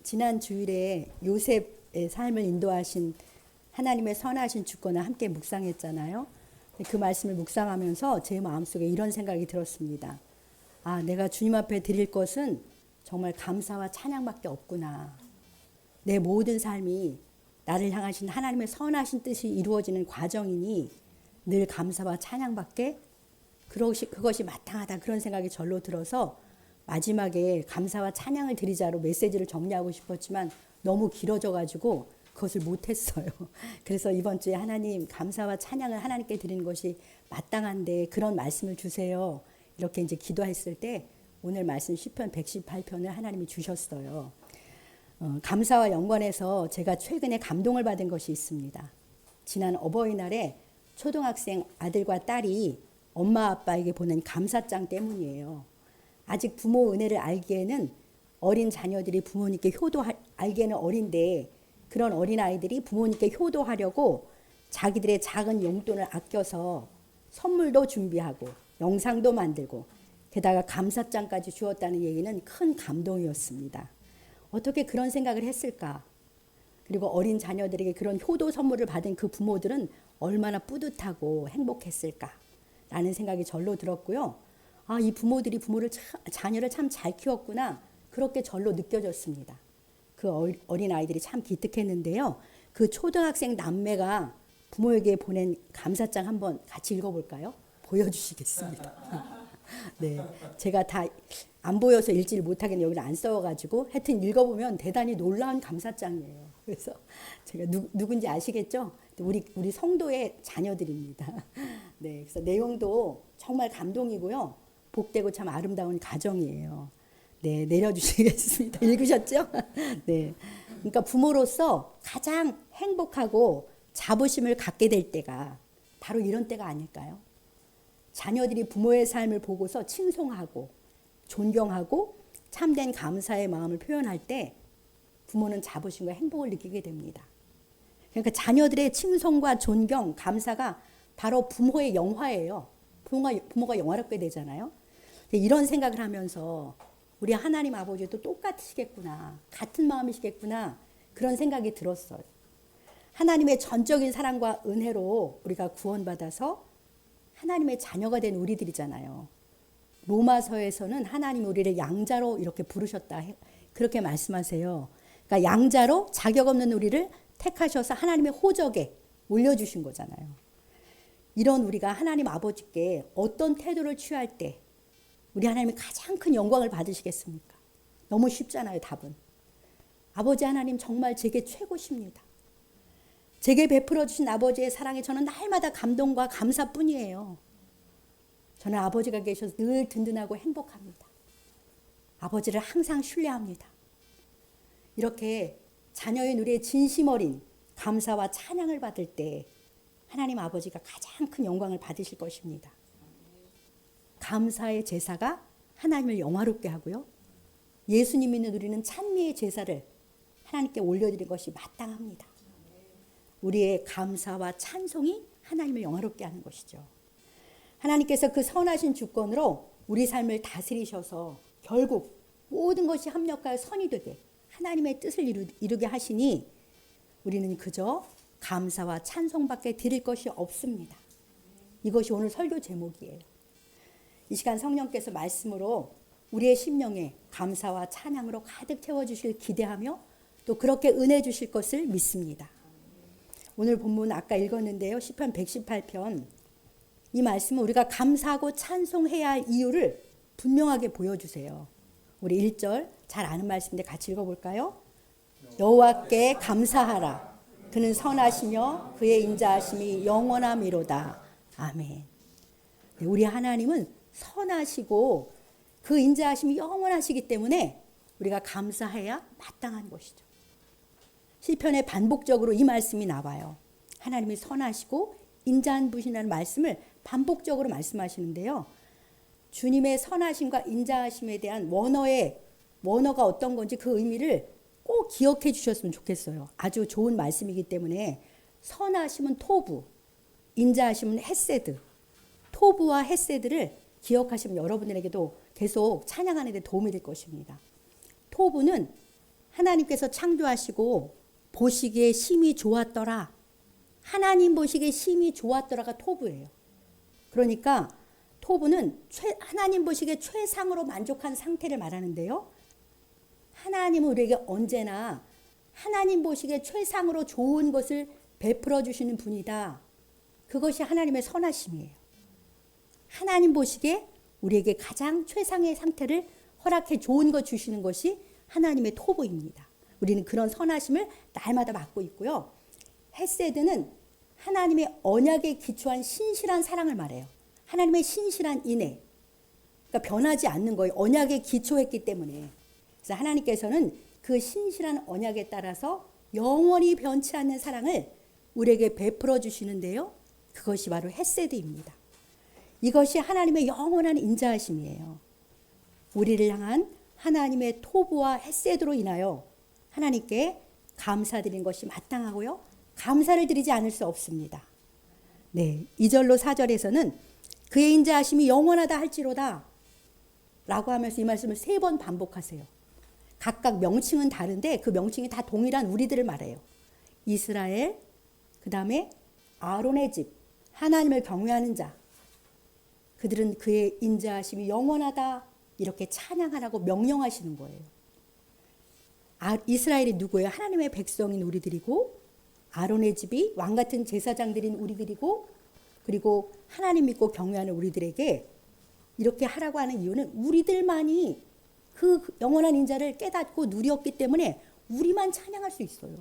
지난 주일에 요셉의 삶을 인도하신 하나님의 선하신 주권을 함께 묵상했잖아요. 그 말씀을 묵상하면서 제 마음속에 이런 생각이 들었습니다. 아, 내가 주님 앞에 드릴 것은 정말 감사와 찬양밖에 없구나. 내 모든 삶이 나를 향하신 하나님의 선하신 뜻이 이루어지는 과정이니 늘 감사와 찬양밖에 그것이 마땅하다, 그런 생각이 절로 들어서 마지막에 감사와 찬양을 드리자로 메시지를 정리하고 싶었지만 너무 길어져가지고 그것을 못했어요. 그래서 이번 주에 하나님, 감사와 찬양을 하나님께 드리는 것이 마땅한데 그런 말씀을 주세요, 이렇게 이제 기도했을 때 오늘 말씀 시편 118편을 하나님이 주셨어요. 감사와 연관해서 제가 최근에 감동을 받은 것이 있습니다. 지난 어버이날에 초등학생 아들과 딸이 엄마 아빠에게 보낸 감사장 때문이에요. 아직 부모 은혜를 알기에는, 어린 자녀들이 부모님께 알기에는 어린데, 그런 어린아이들이 부모님께 효도하려고 자기들의 작은 용돈을 아껴서 선물도 준비하고 영상도 만들고 게다가 감사장까지 주었다는 얘기는 큰 감동이었습니다. 어떻게 그런 생각을 했을까? 그리고 어린 자녀들에게 그런 효도 선물을 받은 그 부모들은 얼마나 뿌듯하고 행복했을까? 라는 생각이 절로 들었고요. 아, 이 부모들이 자녀를 참 잘 키웠구나, 그렇게 절로 느껴졌습니다. 그 어린 아이들이 참 기특했는데요. 그 초등학생 남매가 부모에게 보낸 감사장 한번 같이 읽어볼까요? 보여주시겠습니다. 네, 제가 다 안 보여서 읽지를 못하겠네요. 여기를 안 써가지고. 하여튼 읽어보면 대단히 놀라운 감사장이에요. 그래서 제가 누군지 아시겠죠? 우리 성도의 자녀들입니다. 네, 그래서 내용도 정말 감동이고요. 복되고 참 아름다운 가정이에요. 네, 내려주시겠습니다. 읽으셨죠? 네. 그러니까 부모로서 가장 행복하고 자부심을 갖게 될 때가 바로 이런 때가 아닐까요? 자녀들이 부모의 삶을 보고서 칭송하고 존경하고 참된 감사의 마음을 표현할 때 부모는 자부심과 행복을 느끼게 됩니다. 그러니까 자녀들의 칭송과 존경, 감사가 바로 부모의 영화예요. 부모가 영화롭게 되잖아요. 이런 생각을 하면서 우리 하나님 아버지도 똑같으시겠구나, 같은 마음이시겠구나, 그런 생각이 들었어요. 하나님의 전적인 사랑과 은혜로 우리가 구원받아서 하나님의 자녀가 된 우리들이잖아요. 로마서에서는 하나님 우리를 양자로 이렇게 부르셨다, 그렇게 말씀하세요. 그러니까 양자로 자격 없는 우리를 택하셔서 하나님의 호적에 올려주신 거잖아요. 이런 우리가 하나님 아버지께 어떤 태도를 취할 때 우리 하나님이 가장 큰 영광을 받으시겠습니까? 너무 쉽잖아요, 답은. 아버지 하나님 정말 제게 최고십니다. 제게 베풀어 주신 아버지의 사랑에 저는 날마다 감동과 감사뿐이에요. 저는 아버지가 계셔서 늘 든든하고 행복합니다. 아버지를 항상 신뢰합니다. 이렇게 자녀인 우리의 진심 어린 감사와 찬양을 받을 때 하나님 아버지가 가장 큰 영광을 받으실 것입니다. 감사의 제사가 하나님을 영화롭게 하고요. 예수님 믿는 우리는 찬미의 제사를 하나님께 올려드린 것이 마땅합니다. 우리의 감사와 찬송이 하나님을 영화롭게 하는 것이죠. 하나님께서 그 선하신 주권으로 우리 삶을 다스리셔서 결국 모든 것이 합력하여 선이 되게 하나님의 뜻을 이루게 하시니 우리는 그저 감사와 찬송밖에 드릴 것이 없습니다. 이것이 오늘 설교 제목이에요. 이 시간 성령께서 말씀으로 우리의 심령에 감사와 찬양으로 가득 채워주실 기대하며 또 그렇게 은혜 주실 것을 믿습니다. 오늘 본문 아까 읽었는데요. 시편 118편. 이 말씀은 우리가 감사하고 찬송해야 할 이유를 분명하게 보여주세요. 우리 1절 잘 아는 말씀인데 같이 읽어볼까요? 여호와께 감사하라. 그는 선하시며 그의 인자하심이 영원함이로다. 아멘. 우리 하나님은 선하시고 그 인자하심이 영원하시기 때문에 우리가 감사해야 마땅한 것이죠. 시편에 반복적으로 이 말씀이 나와요. 하나님이 선하시고 인자한 분이라는 말씀을 반복적으로 말씀하시는데요. 주님의 선하심과 인자하심에 대한 원어가 어떤 건지 그 의미를 꼭 기억해 주셨으면 좋겠어요. 아주 좋은 말씀이기 때문에 선하심은 토부, 인자하심은 헤세드. 토부와 헤세드를 기억하시면 여러분들에게도 계속 찬양하는 데 도움이 될 것입니다. 토부는 하나님께서 창조하시고 보시기에 심히 좋았더라. 하나님 보시기에 심히 좋았더라가 토부예요. 그러니까 토부는 하나님 보시기에 최상으로 만족한 상태를 말하는데요. 하나님은 우리에게 언제나 하나님 보시기에 최상으로 좋은 것을 베풀어 주시는 분이다. 그것이 하나님의 선하심이에요. 하나님 보시기에 우리에게 가장 최상의 상태를 허락해 좋은 것 주시는 것이 하나님의 토부입니다. 우리는 그런 선하심을 날마다 받고 있고요. 헤세드는 하나님의 언약에 기초한 신실한 사랑을 말해요. 하나님의 신실한 인애. 그러니까 변하지 않는 거예요. 언약에 기초했기 때문에. 그래서 하나님께서는 그 신실한 언약에 따라서 영원히 변치 않는 사랑을 우리에게 베풀어 주시는데요. 그것이 바로 헤세드입니다. 이것이 하나님의 영원한 인자하심이에요. 우리를 향한 하나님의 토부와 헤세드로 인하여 하나님께 감사드리는 것이 마땅하고요. 감사를 드리지 않을 수 없습니다. 네, 2절로 4절에서는 그의 인자하심이 영원하다 할지로다 라고 하면서 이 말씀을 3번 반복하세요. 각각 명칭은 다른데 그 명칭이 다 동일한 우리들을 말해요. 이스라엘, 그 다음에 아론의 집, 하나님을 경외하는 자. 그들은 그의 인자하심이 영원하다 이렇게 찬양하라고 명령하시는 거예요. 이스라엘이 누구예요? 하나님의 백성인 우리들이고 아론의 집이 왕같은 제사장들인 우리들이고 그리고 하나님 믿고 경외하는 우리들에게 이렇게 하라고 하는 이유는 우리들만이 그 영원한 인자를 깨닫고 누렸기 때문에 우리만 찬양할 수 있어요.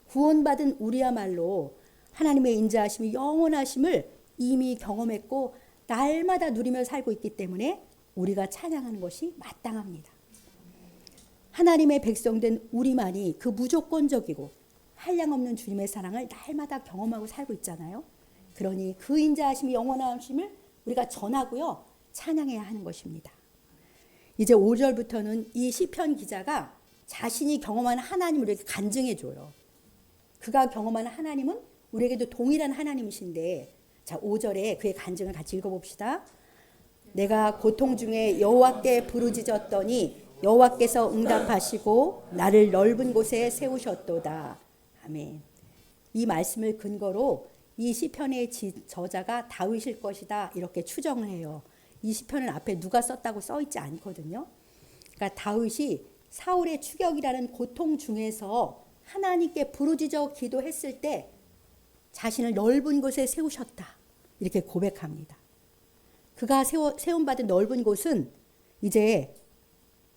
구원받은 우리야말로 하나님의 인자하심이 영원하심을 이미 경험했고 날마다 누리며 살고 있기 때문에 우리가 찬양하는 것이 마땅합니다. 하나님의 백성된 우리만이 그 무조건적이고 한량없는 주님의 사랑을 날마다 경험하고 살고 있잖아요. 그러니 그 인자하심이 영원하심을 우리가 전하고요. 찬양해야 하는 것입니다. 이제 5절부터는 이 시편 기자가 자신이 경험한 하나님을 우리에게 간증해 줘요. 그가 경험한 하나님은 우리에게도 동일한 하나님이신데 자 5절에 그의 간증을 같이 읽어봅시다. 내가 고통 중에 여호와께 부르짖었더니 여호와께서 응답하시고 나를 넓은 곳에 세우셨도다. 아멘. 이 말씀을 근거로 이 시편의 저자가 다윗일 것이다 이렇게 추정을 해요. 이 시편은 앞에 누가 썼다고 써있지 않거든요. 그러니까 다윗이 사울의 추격이라는 고통 중에서 하나님께 부르짖어 기도했을 때 자신을 넓은 곳에 세우셨다 이렇게 고백합니다. 그가 세움받은 넓은 곳은 이제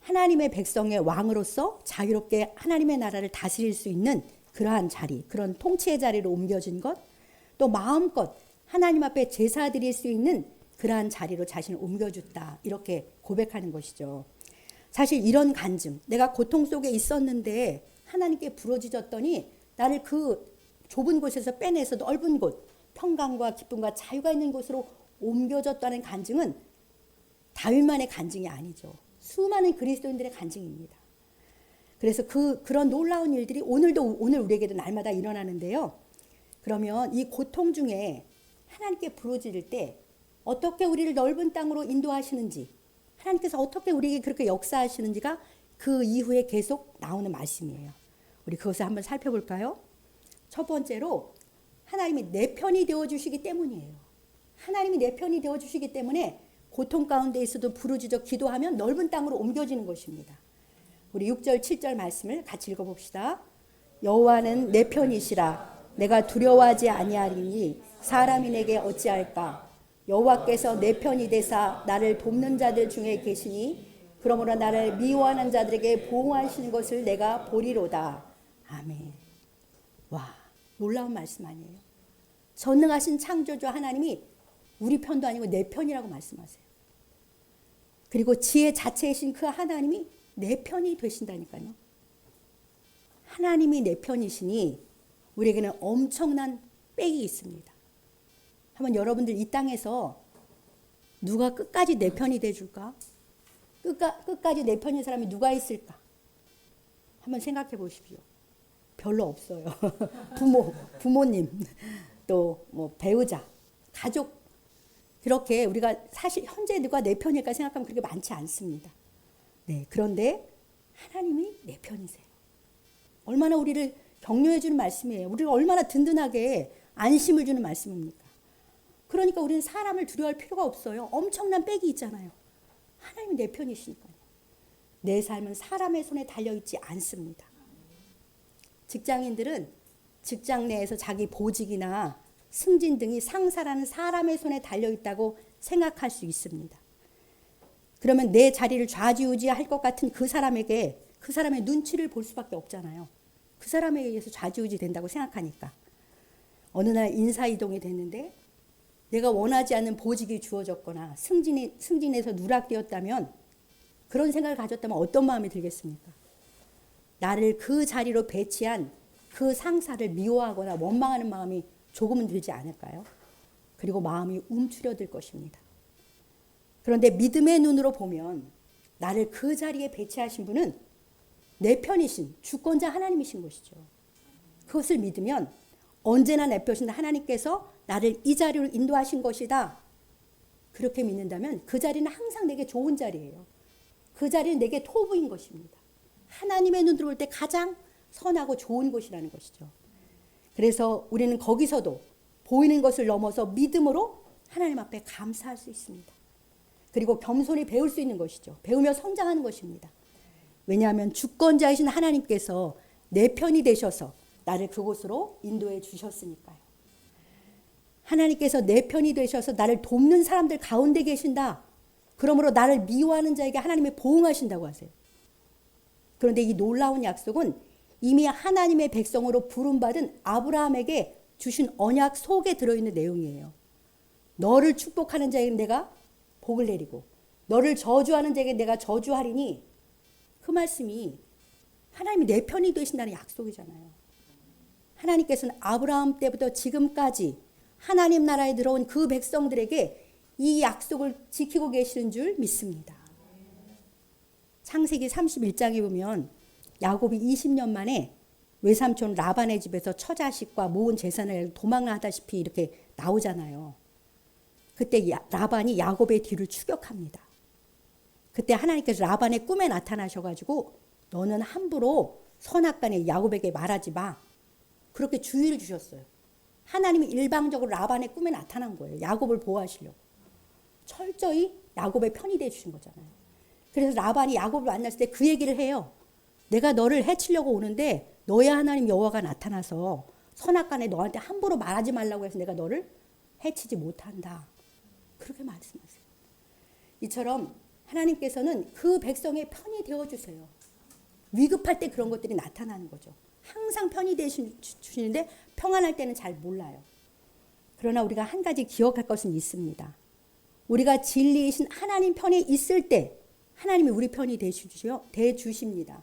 하나님의 백성의 왕으로서 자유롭게 하나님의 나라를 다스릴 수 있는 그러한 자리, 그런 통치의 자리로 옮겨진 것, 또 마음껏 하나님 앞에 제사 드릴 수 있는 그러한 자리로 자신을 옮겨줬다 이렇게 고백하는 것이죠. 사실 이런 간증, 내가 고통 속에 있었는데 하나님께 부르짖었더니 나를 그 좁은 곳에서 빼내서 넓은 곳, 평강과 기쁨과 자유가 있는 곳으로 옮겨졌다는 간증은 다윗만의 간증이 아니죠. 수많은 그리스도인들의 간증입니다. 그래서 그런 놀라운 일들이 오늘 우리에게도 날마다 일어나는데요. 그러면 이 고통 중에 하나님께 부르짖을 때 어떻게 우리를 넓은 땅으로 인도하시는지, 하나님께서 어떻게 우리에게 그렇게 역사하시는지가 그 이후에 계속 나오는 말씀이에요. 우리 그것을 한번 살펴볼까요? 첫 번째로 하나님이 내 편이 되어주시기 때문이에요. 하나님이 내 편이 되어주시기 때문에 고통 가운데 있어도 부르짖어 기도하면 넓은 땅으로 옮겨지는 것입니다. 우리 6절 7절 말씀을 같이 읽어봅시다. 여호와는 내 편이시라. 내가 두려워하지 아니하리니 사람이 내게 어찌할까. 여호와께서 내 편이 되사 나를 돕는 자들 중에 계시니 그러므로 나를 미워하는 자들에게 보호하시는 것을 내가 보리로다. 아멘. 와, 놀라운 말씀 아니에요? 전능하신 창조주 하나님이 우리 편도 아니고 내 편이라고 말씀하세요. 그리고 지혜 자체이신 그 하나님이 내 편이 되신다니까요. 하나님이 내 편이시니 우리에게는 엄청난 빽이 있습니다. 한번 여러분들 이 땅에서 누가 끝까지 내 편이 돼줄까? 끝까지 내 편인 사람이 누가 있을까? 한번 생각해 보십시오. 별로 없어요. 부모님, 또 뭐 배우자, 가족. 그렇게 우리가 사실 현재 누가 내 편일까 생각하면 그렇게 많지 않습니다. 네, 그런데 하나님이 내 편이세요. 얼마나 우리를 격려해 주는 말씀이에요. 우리가 얼마나 든든하게 안심을 주는 말씀입니까? 그러니까 우리는 사람을 두려워할 필요가 없어요. 엄청난 빽이 있잖아요. 하나님이 내 편이시니까요. 내 삶은 사람의 손에 달려있지 않습니다. 직장인들은 직장 내에서 자기 보직이나 승진 등이 상사라는 사람의 손에 달려있다고 생각할 수 있습니다. 그러면 내 자리를 좌지우지할 것 같은 그 사람에게 그 사람의 눈치를 볼 수밖에 없잖아요. 그 사람에 의해서 좌지우지 된다고 생각하니까. 어느 날 인사이동이 됐는데 내가 원하지 않는 보직이 주어졌거나 승진에서 누락되었다면, 그런 생각을 가졌다면 어떤 마음이 들겠습니까? 나를 그 자리로 배치한 그 상사를 미워하거나 원망하는 마음이 조금은 들지 않을까요? 그리고 마음이 움츠려들 것입니다. 그런데 믿음의 눈으로 보면 나를 그 자리에 배치하신 분은 내 편이신 주권자 하나님이신 것이죠. 그것을 믿으면 언제나 내 편이신 하나님께서 나를 이 자리로 인도하신 것이다. 그렇게 믿는다면 그 자리는 항상 내게 좋은 자리예요. 그 자리는 내게 토부인 것입니다. 하나님의 눈으로 볼 때 가장 선하고 좋은 곳이라는 것이죠. 그래서 우리는 거기서도 보이는 것을 넘어서 믿음으로 하나님 앞에 감사할 수 있습니다. 그리고 겸손히 배울 수 있는 것이죠. 배우며 성장하는 것입니다. 왜냐하면 주권자이신 하나님께서 내 편이 되셔서 나를 그곳으로 인도해 주셨으니까요. 하나님께서 내 편이 되셔서 나를 돕는 사람들 가운데 계신다. 그러므로 나를 미워하는 자에게 하나님이 보응하신다고 하세요. 그런데 이 놀라운 약속은 이미 하나님의 백성으로 부름받은 아브라함에게 주신 언약 속에 들어있는 내용이에요. 너를 축복하는 자에게 내가 복을 내리고 너를 저주하는 자에게 내가 저주하리니, 그 말씀이 하나님이 내 편이 되신다는 약속이잖아요. 하나님께서는 아브라함 때부터 지금까지 하나님 나라에 들어온 그 백성들에게 이 약속을 지키고 계시는 줄 믿습니다. 창세기 31장에 보면 야곱이 20년 만에 외삼촌 라반의 집에서 처자식과 모은 재산을 도망하다시피 이렇게 나오잖아요. 그때 라반이 야곱의 뒤를 추격합니다. 그때 하나님께서 라반의 꿈에 나타나셔가지고 너는 함부로 선악간에 야곱에게 말하지 마. 그렇게 주의를 주셨어요. 하나님이 일방적으로 라반의 꿈에 나타난 거예요. 야곱을 보호하시려고. 철저히 야곱의 편이 되주신 거잖아요. 그래서 라반이 야곱을 만났을 때 그 얘기를 해요. 내가 너를 해치려고 오는데 너의 하나님 여호와가 나타나서 선악간에 너한테 함부로 말하지 말라고 해서 내가 너를 해치지 못한다. 그렇게 말씀하세요. 이처럼 하나님께서는 그 백성의 편이 되어주세요. 위급할 때 그런 것들이 나타나는 거죠. 항상 편이 되시는데 평안할 때는 잘 몰라요. 그러나 우리가 한 가지 기억할 것은 있습니다. 우리가 진리이신 하나님 편에 있을 때 하나님이 우리 편이 되주십니다.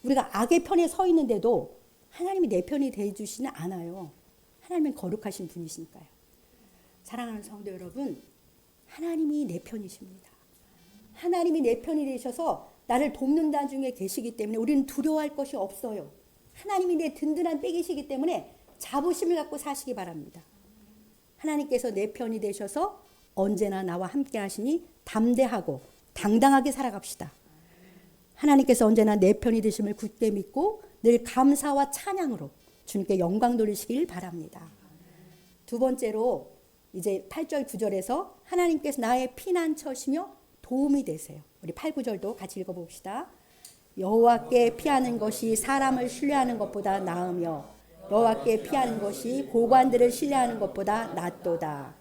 우리가 악의 편에 서 있는데도 하나님이 내 편이 되주시는 않아요. 하나님은 거룩하신 분이시니까요. 사랑하는 성도 여러분, 하나님이 내 편이십니다. 하나님이 내 편이 되셔서 나를 돕는 중에 계시기 때문에 우리는 두려워할 것이 없어요. 하나님이 내 든든한 백이시기 때문에 자부심을 갖고 사시기 바랍니다. 하나님께서 내 편이 되셔서 언제나 나와 함께 하시니 담대하고 당당하게 살아갑시다. 하나님께서 언제나 내 편이 되심을 굳게 믿고 늘 감사와 찬양으로 주님께 영광 돌리시길 바랍니다. 두 번째로 이제 8절 9절에서 하나님께서 나의 피난처시며 도움이 되세요. 우리 8, 9절도 같이 읽어봅시다. 여호와께 피하는 것이 사람을 신뢰하는 것보다 나으며 여호와께 피하는 것이 고관들을 신뢰하는 것보다 낫도다.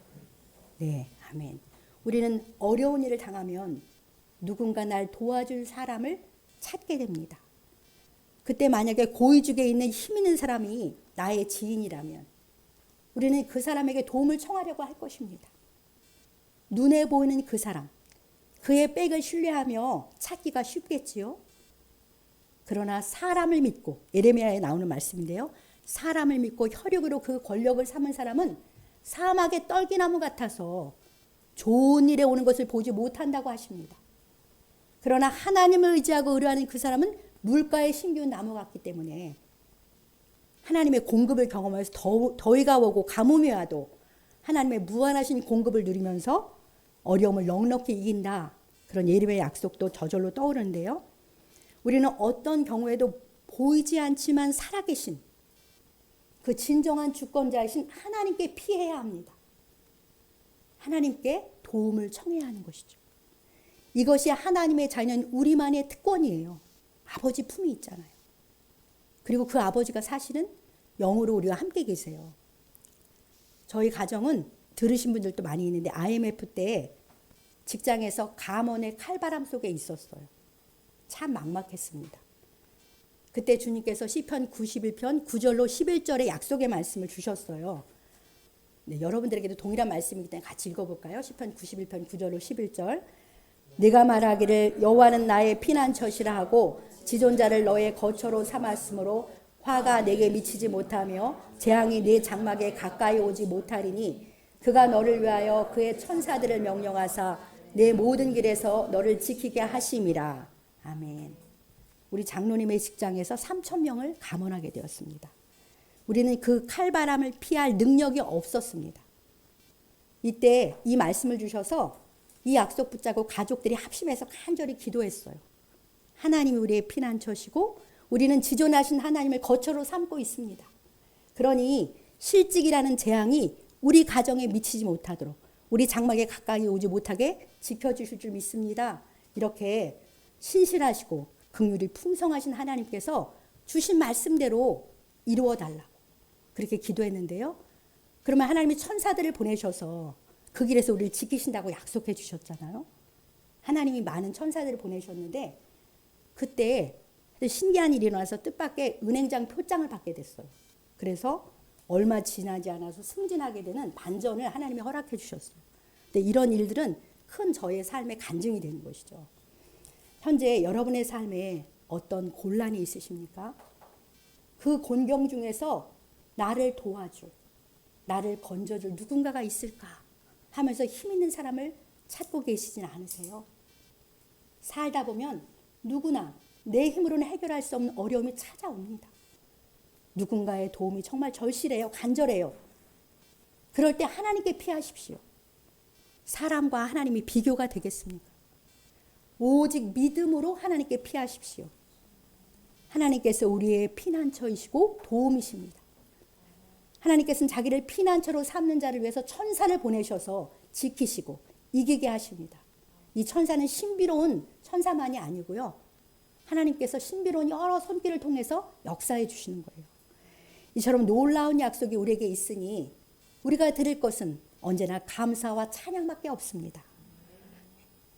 네, 아멘. 우리는 어려운 일을 당하면 누군가 날 도와줄 사람을 찾게 됩니다. 그때 만약에 고위직에 있는 힘 있는 사람이 나의 지인이라면 우리는 그 사람에게 도움을 청하려고 할 것입니다. 눈에 보이는 그 사람, 그의 백을 신뢰하며 찾기가 쉽겠지요. 그러나 사람을 믿고, 예레미야에 나오는 말씀인데요. 사람을 믿고 혈육으로 그 권력을 삼은 사람은 사막의 떨기나무 같아서 좋은 일에 오는 것을 보지 못한다고 하십니다. 그러나 하나님을 의지하고 의뢰하는 그 사람은 물가에 심기운 나무 같기 때문에 하나님의 공급을 경험해서 더위가 오고 가뭄이 와도 하나님의 무한하신 공급을 누리면서 어려움을 넉넉히 이긴다. 그런 예리의 약속도 저절로 떠오르는데요. 우리는 어떤 경우에도 보이지 않지만 살아계신 그 진정한 주권자이신 하나님께 피해야 합니다. 하나님께 도움을 청해야 하는 것이죠. 이것이 하나님의 자녀인 우리만의 특권이에요. 아버지 품이 있잖아요. 그리고 그 아버지가 사실은 영으로 우리와 함께 계세요. 저희 가정은 들으신 분들도 많이 있는데 IMF 때 직장에서 감원의 칼바람 속에 있었어요. 참 막막했습니다. 그때 주님께서 시편 91편 9절로 11절의 약속의 말씀을 주셨어요. 네, 여러분들에게도 동일한 말씀이기 때문에 같이 읽어볼까요? 시편 91편 9절로 11절. 네가 말하기를 여호와는 나의 피난처시라 하고 지존자를 너의 거처로 삼았으므로 화가 내게 미치지 못하며 재앙이 네 장막에 가까이 오지 못하리니 그가 너를 위하여 그의 천사들을 명령하사 내 모든 길에서 너를 지키게 하심이라. 아멘. 우리 장로님의 직장에서 3,000명을 감원하게 되었습니다. 우리는 그 칼바람을 피할 능력이 없었습니다. 이때 이 말씀을 주셔서 이 약속 붙잡고 가족들이 합심해서 간절히 기도했어요. 하나님이 우리의 피난처시고 우리는 지존하신 하나님을 거처로 삼고 있습니다. 그러니 실직이라는 재앙이 우리 가정에 미치지 못하도록 우리 장막에 가까이 오지 못하게 지켜주실 줄 믿습니다. 이렇게 신실하시고 긍휼이 풍성하신 하나님께서 주신 말씀대로 이루어 달라고 그렇게 기도했는데요. 그러면 하나님이 천사들을 보내셔서 그 길에서 우리를 지키신다고 약속해 주셨잖아요. 하나님이 많은 천사들을 보내셨는데 그때 신기한 일이 일어나서 뜻밖의 은행장 표장을 받게 됐어요. 그래서 얼마 지나지 않아서 승진하게 되는 반전을 하나님이 허락해 주셨어요. 근데 이런 일들은 큰 저의 삶의 간증이 되는 것이죠. 현재 여러분의 삶에 어떤 곤란이 있으십니까? 그 곤경 중에서 나를 도와줄, 나를 건져줄 누군가가 있을까 하면서 힘 있는 사람을 찾고 계시진 않으세요? 살다 보면 누구나 내 힘으로는 해결할 수 없는 어려움이 찾아옵니다. 누군가의 도움이 정말 절실해요. 간절해요. 그럴 때 하나님께 피하십시오. 사람과 하나님이 비교가 되겠습니까? 오직 믿음으로 하나님께 피하십시오. 하나님께서 우리의 피난처이시고 도움이십니다. 하나님께서는 자기를 피난처로 삼는 자를 위해서 천사를 보내셔서 지키시고 이기게 하십니다. 이 천사는 신비로운 천사만이 아니고요. 하나님께서 신비로운 여러 손길을 통해서 역사해 주시는 거예요. 이처럼 놀라운 약속이 우리에게 있으니 우리가 드릴 것은 언제나 감사와 찬양밖에 없습니다.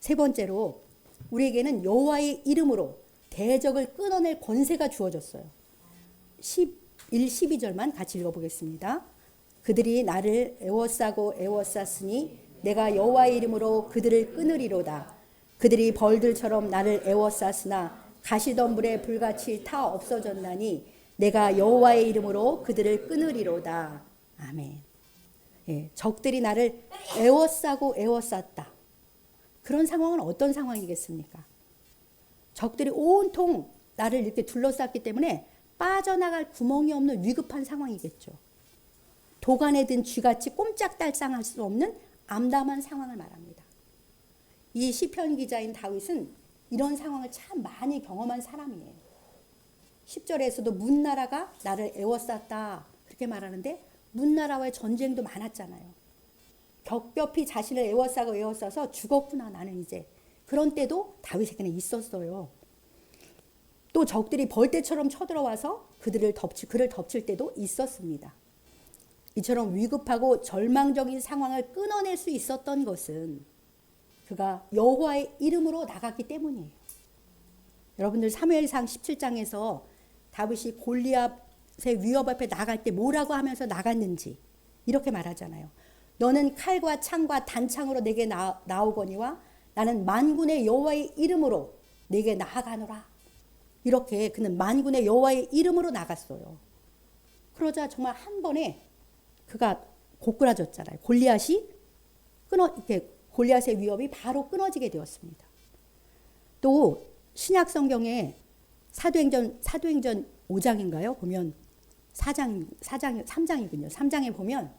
세 번째로 우리에게는 여호와의 이름으로 대적을 끊어낼 권세가 주어졌어요. 11, 12절만 같이 읽어보겠습니다. 그들이 나를 애워싸고 애워쌌으니 내가 여호와의 이름으로 그들을 끊으리로다. 그들이 벌들처럼 나를 애워쌌으나 가시덤불에 불같이 타 없어졌나니 내가 여호와의 이름으로 그들을 끊으리로다. 아멘. 예, 적들이 나를 애워싸고 애워쌌다. 그런 상황은 어떤 상황이겠습니까? 적들이 온통 나를 이렇게 둘러쌌기 때문에 빠져나갈 구멍이 없는 위급한 상황이겠죠. 도간에 든 쥐같이 꼼짝달싹할 수 없는 암담한 상황을 말합니다. 이 시편 기자인 다윗은 이런 상황을 참 많이 경험한 사람이에요. 10절에서도 문나라가 나를 애워쌌다 그렇게 말하는데 문나라와의 전쟁도 많았잖아요. 겹겹이 자신을 애워싸고 애워싸서 죽었구나 나는 이제. 그런 때도 다윗에게는 있었어요. 또 적들이 벌떼처럼 쳐들어와서 그를 덮칠 때도 있었습니다. 이처럼 위급하고 절망적인 상황을 끊어낼 수 있었던 것은 그가 여호와의 이름으로 나갔기 때문이에요. 여러분들 사무엘상 17장에서 다윗이 골리앗의 위협 앞에 나갈 때 뭐라고 하면서 나갔는지 이렇게 말하잖아요. 너는 칼과 창과 단창으로 내게 나오거니와 나는 만군의 여호와의 이름으로 내게 나아가노라. 이렇게 그는 만군의 여호와의 이름으로 나갔어요. 그러자 정말 한 번에 그가 고꾸라졌잖아요. 골리앗의 위협이 바로 끊어지게 되었습니다. 또 신약 성경에 사도행전 5장인가요? 보면 3장이군요. 3장에 보면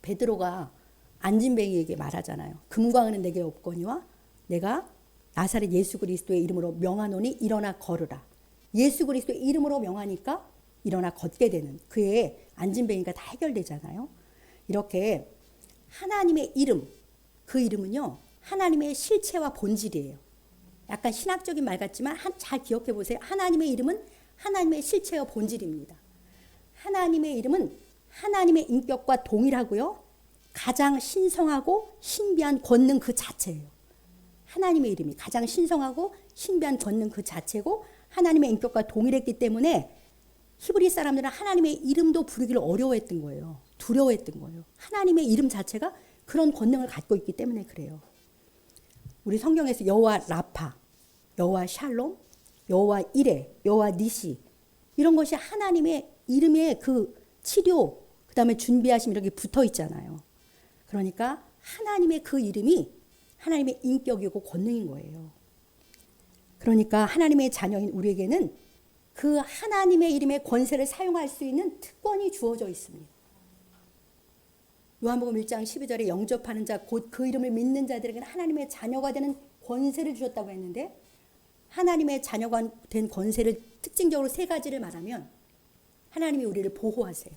베드로가 안진뱅이에게 말하잖아요. 금과 은은 내게 없거니와 내가 나사렛 예수 그리스도의 이름으로 명하노니 일어나 걸으라. 예수 그리스도의 이름으로 명하니까 일어나 걷게 되는, 그의 안진뱅이가 다 해결되잖아요. 이렇게 하나님의 이름, 그 이름은요 하나님의 실체와 본질이에요. 약간 신학적인 말 같지만 잘 기억해 보세요. 하나님의 이름은 하나님의 실체와 본질입니다. 하나님의 이름은 하나님의 인격과 동일하고요, 가장 신성하고 신비한 권능 그 자체예요. 하나님의 이름이 가장 신성하고 신비한 권능 그 자체고 하나님의 인격과 동일했기 때문에 히브리 사람들은 하나님의 이름도 부르기를 어려워했던 거예요. 두려워했던 거예요. 하나님의 이름 자체가 그런 권능을 갖고 있기 때문에 그래요. 우리 성경에서 여호와 라파, 여호와 샬롬, 여호와 이레, 여호와 니시, 이런 것이 하나님의 이름의 그 치료, 그 다음에 준비하심 이렇게 붙어 있잖아요. 그러니까 하나님의 그 이름이 하나님의 인격이고 권능인 거예요. 그러니까 하나님의 자녀인 우리에게는 그 하나님의 이름의 권세를 사용할 수 있는 특권이 주어져 있습니다. 요한복음 1장 12절에 영접하는 자 곧 그 이름을 믿는 자들에게는 하나님의 자녀가 되는 권세를 주셨다고 했는데, 하나님의 자녀가 된 권세를 특징적으로 세 가지를 말하면 하나님이 우리를 보호하세요.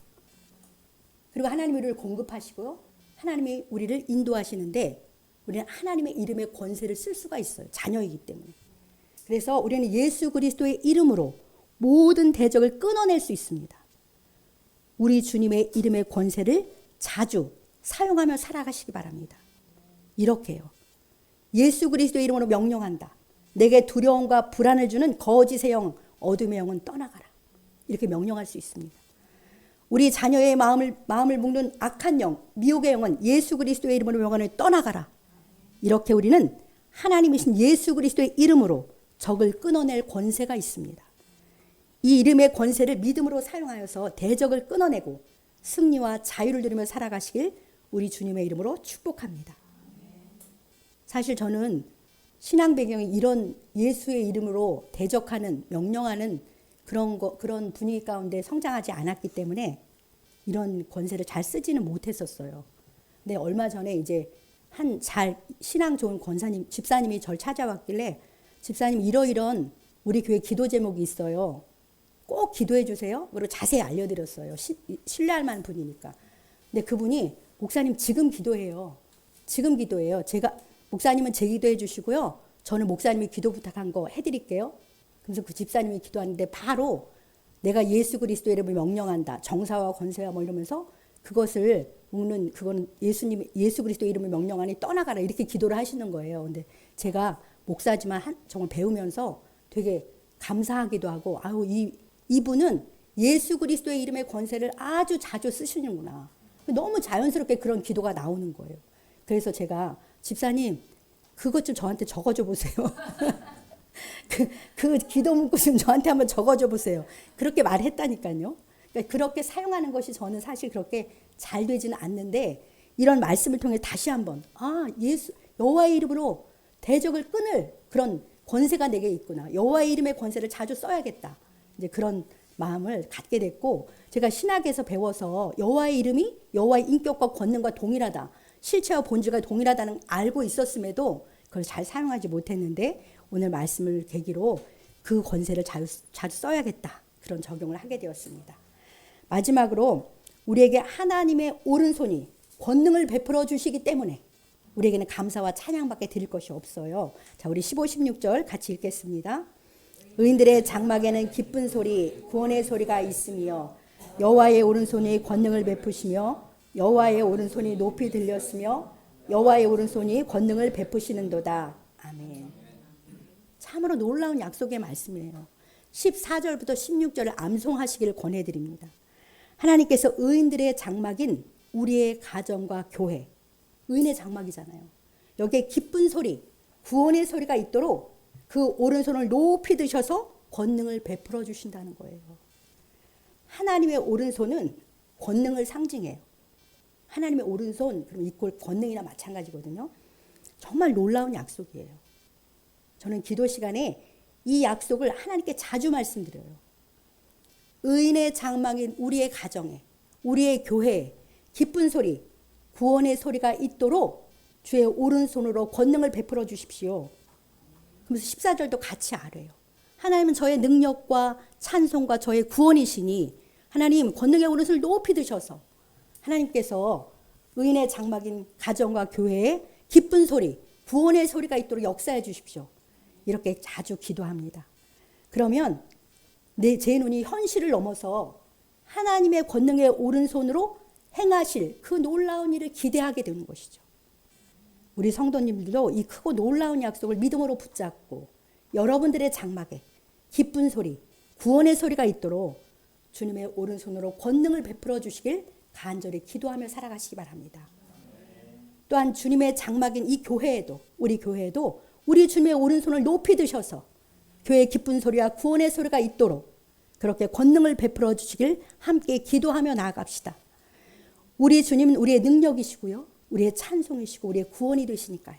그리고 하나님이 우리를 공급하시고요, 하나님이 우리를 인도하시는데 우리는 하나님의 이름의 권세를 쓸 수가 있어요. 자녀이기 때문에. 그래서 우리는 예수 그리스도의 이름으로 모든 대적을 끊어낼 수 있습니다. 우리 주님의 이름의 권세를 자주 사용하며 살아가시기 바랍니다. 이렇게요. 예수 그리스도의 이름으로 명령한다. 내게 두려움과 불안을 주는 거짓의 영, 어둠의 영은 떠나가라. 이렇게 명령할 수 있습니다. 우리 자녀의 마음을 묶는 악한 영, 미혹의 영은 예수 그리스도의 이름으로 명하노니 떠나가라. 이렇게 우리는 하나님이신 예수 그리스도의 이름으로 적을 끊어낼 권세가 있습니다. 이 이름의 권세를 믿음으로 사용하여서 대적을 끊어내고 승리와 자유를 누리며 살아가시길 우리 주님의 이름으로 축복합니다. 사실 저는 신앙 배경이 이런 예수의 이름으로 대적하는, 명령하는 그런 분위기 가운데 성장하지 않았기 때문에 이런 권세를 잘 쓰지는 못했었어요. 근데 얼마 전에 이제 신앙 좋은 집사님이 저를 찾아왔길래, 집사님 이러이런 우리 교회 기도 제목이 있어요. 꼭 기도해 주세요. 그리고 자세히 알려드렸어요. 신뢰할 만한 분이니까. 근데 그분이 목사님 지금 기도해요. 지금 기도해요. 목사님은 제 기도해 주시고요. 저는 목사님이 기도 부탁한 거 해드릴게요. 그래서 그 집사님이 기도하는데 바로 내가 예수 그리스도의 이름을 명령한다. 정사와 권세와 뭐 이러면서 그것을 묶는, 그거는 예수 그리스도의 이름을 명령하니 떠나가라. 이렇게 기도를 하시는 거예요. 근데 제가 목사지만 정말 배우면서 되게 감사하기도 하고, 이분은 예수 그리스도의 이름의 권세를 아주 자주 쓰시는구나. 너무 자연스럽게 그런 기도가 나오는 거예요. 그래서 제가 집사님 그것 좀 저한테 적어줘 보세요. 그 기도 문구 좀 저한테 한번 적어줘 보세요. 그렇게 말했다니까요. 그러니까 그렇게 사용하는 것이 저는 사실 그렇게 잘 되지는 않는데, 이런 말씀을 통해 다시 한번 여호와의 이름으로 대적을 끊을 그런 권세가 내게 있구나. 여호와의 이름의 권세를 자주 써야겠다. 이제 그런 마음을 갖게 됐고, 제가 신학에서 배워서 여호와의 이름이 여호와의 인격과 권능과 동일하다, 실체와 본질과 동일하다는 알고 있었음에도 그걸 잘 사용하지 못했는데, 오늘 말씀을 계기로 그 권세를 자주 써야겠다, 그런 적용을 하게 되었습니다. 마지막으로 우리에게 하나님의 오른손이 권능을 베풀어 주시기 때문에 우리에게는 감사와 찬양밖에 드릴 것이 없어요. 자, 우리 15, 16절 같이 읽겠습니다. 의인들의 장막에는 기쁜 소리, 구원의 소리가 있으며 여호와의 오른손이 권능을 베푸시며 여호와의 오른손이 높이 들렸으며 여호와의 오른손이 권능을 베푸시는도다. 아멘. 참으로 놀라운 약속의 말씀이에요. 14절부터 16절을 암송하시기를 권해드립니다. 하나님께서 의인들의 장막인 우리의 가정과 교회, 의인의 장막이잖아요. 여기에 기쁜 소리, 구원의 소리가 있도록 그 오른손을 높이 드셔서 권능을 베풀어 주신다는 거예요. 하나님의 오른손은 권능을 상징해요. 하나님의 오른손, 그럼 이꼴 권능이나 마찬가지거든요. 정말 놀라운 약속이에요. 저는 기도 시간에 이 약속을 하나님께 자주 말씀드려요. 의인의 장막인 우리의 가정에, 우리의 교회에 기쁜 소리, 구원의 소리가 있도록 주의 오른손으로 권능을 베풀어 주십시오. 그러면서 14절도 같이 아뢰요. 하나님은 저의 능력과 찬송과 저의 구원이시니 하나님 권능의 오른손을 높이 드셔서 하나님께서 의인의 장막인 가정과 교회에 기쁜 소리, 구원의 소리가 있도록 역사해 주십시오. 이렇게 자주 기도합니다. 그러면 제 눈이 현실을 넘어서 하나님의 권능의 오른손으로 행하실 그 놀라운 일을 기대하게 되는 것이죠. 우리 성도님들도 이 크고 놀라운 약속을 믿음으로 붙잡고 여러분들의 장막에 기쁜 소리, 구원의 소리가 있도록 주님의 오른손으로 권능을 베풀어 주시길 간절히 기도하며 살아가시기 바랍니다. 또한 주님의 장막인 이 교회에도, 우리 교회에도 우리 주님의 오른손을 높이 드셔서 교회의 기쁜 소리와 구원의 소리가 있도록 그렇게 권능을 베풀어 주시길 함께 기도하며 나아갑시다. 우리 주님은 우리의 능력이시고요, 우리의 찬송이시고 우리의 구원이 되시니까요.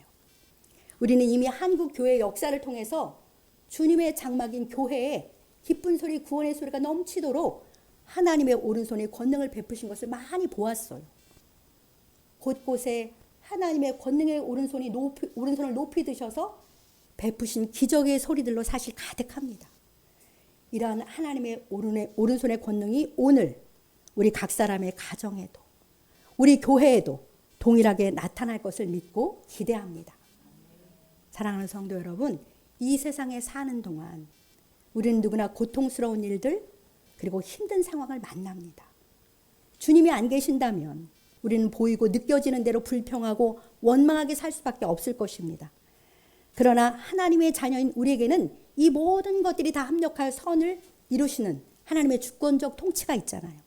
우리는 이미 한국 교회의 역사를 통해서 주님의 장막인 교회에 기쁜 소리, 구원의 소리가 넘치도록 하나님의 오른손에 권능을 베푸신 것을 많이 보았어요. 곳곳에 하나님의 권능의 오른손을 높이 드셔서 베푸신 기적의 소리들로 사실 가득합니다. 이러한 하나님의 오른손의 권능이 오늘 우리 각 사람의 가정에도 우리 교회에도 동일하게 나타날 것을 믿고 기대합니다. 사랑하는 성도 여러분, 이 세상에 사는 동안 우리는 누구나 고통스러운 일들 그리고 힘든 상황을 만납니다. 주님이 안 계신다면 우리는 보이고 느껴지는 대로 불평하고 원망하게 살 수밖에 없을 것입니다. 그러나 하나님의 자녀인 우리에게는 이 모든 것들이 다 합력하여 선을 이루시는 하나님의 주권적 통치가 있잖아요.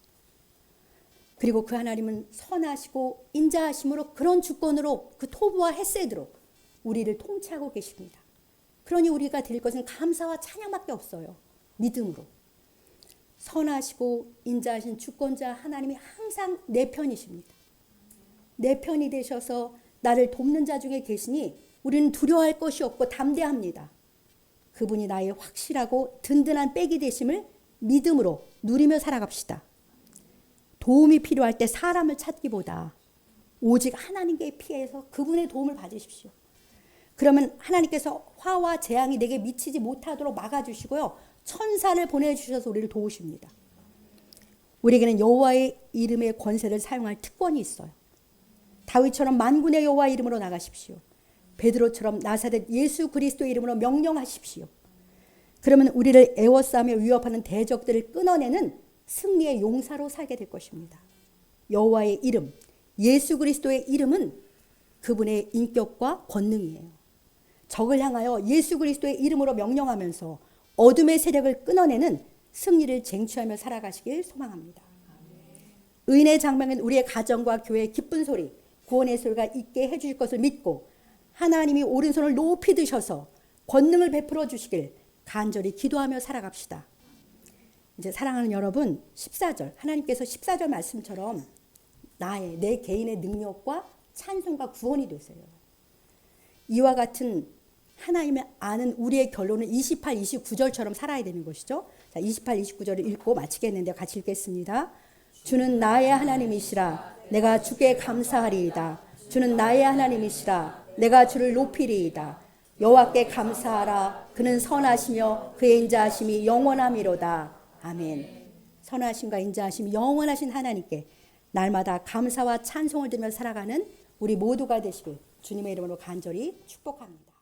그리고 그 하나님은 선하시고 인자하심으로 그런 주권으로 그 토부와 헤세드로 우리를 통치하고 계십니다. 그러니 우리가 드릴 것은 감사와 찬양밖에 없어요. 믿음으로. 선하시고 인자하신 주권자 하나님이 항상 내 편이십니다. 내 편이 되셔서 나를 돕는 자 중에 계시니 우리는 두려워할 것이 없고 담대합니다. 그분이 나의 확실하고 든든한 백이 되심을 믿음으로 누리며 살아갑시다. 도움이 필요할 때 사람을 찾기보다 오직 하나님께 피해서 그분의 도움을 받으십시오. 그러면 하나님께서 화와 재앙이 내게 미치지 못하도록 막아주시고요. 천사를 보내주셔서 우리를 도우십니다. 우리에게는 여호와의 이름의 권세를 사용할 특권이 있어요. 다윗처럼 만군의 여호와 이름으로 나가십시오. 베드로처럼 나사렛 예수 그리스도의 이름으로 명령하십시오. 그러면 우리를 애워싸며 위협하는 대적들을 끊어내는 승리의 용사로 살게 될 것입니다. 여호와의 이름, 예수 그리스도의 이름은 그분의 인격과 권능이에요. 적을 향하여 예수 그리스도의 이름으로 명령하면서 어둠의 세력을 끊어내는 승리를 쟁취하며 살아가시길 소망합니다. 의인의 장막은 우리의 가정과 교회의 기쁜 소리, 구원의 소리가 있게 해주실 것을 믿고 하나님이 오른손을 높이 드셔서 권능을 베풀어 주시길 간절히 기도하며 살아갑시다. 이제 사랑하는 여러분, 14절 하나님께서 14절 말씀처럼 내 개인의 능력과 찬송과 구원이 되세요. 이와 같은 하나님의 아는 우리의 결론은 28, 29절처럼 살아야 되는 것이죠. 자, 28, 29절을 읽고 마치겠는데 같이 읽겠습니다. 주는 나의 하나님이시라 내가 주께 감사하리이다. 주는 나의 하나님이시라 내가 주를 높이리이다. 여호와께 감사하라. 그는 선하시며 그의 인자하심이 영원함이로다. 아멘. 선하심과 인자하심이 영원하신 하나님께 날마다 감사와 찬송을 들으며 살아가는 우리 모두가 되시길 주님의 이름으로 간절히 축복합니다.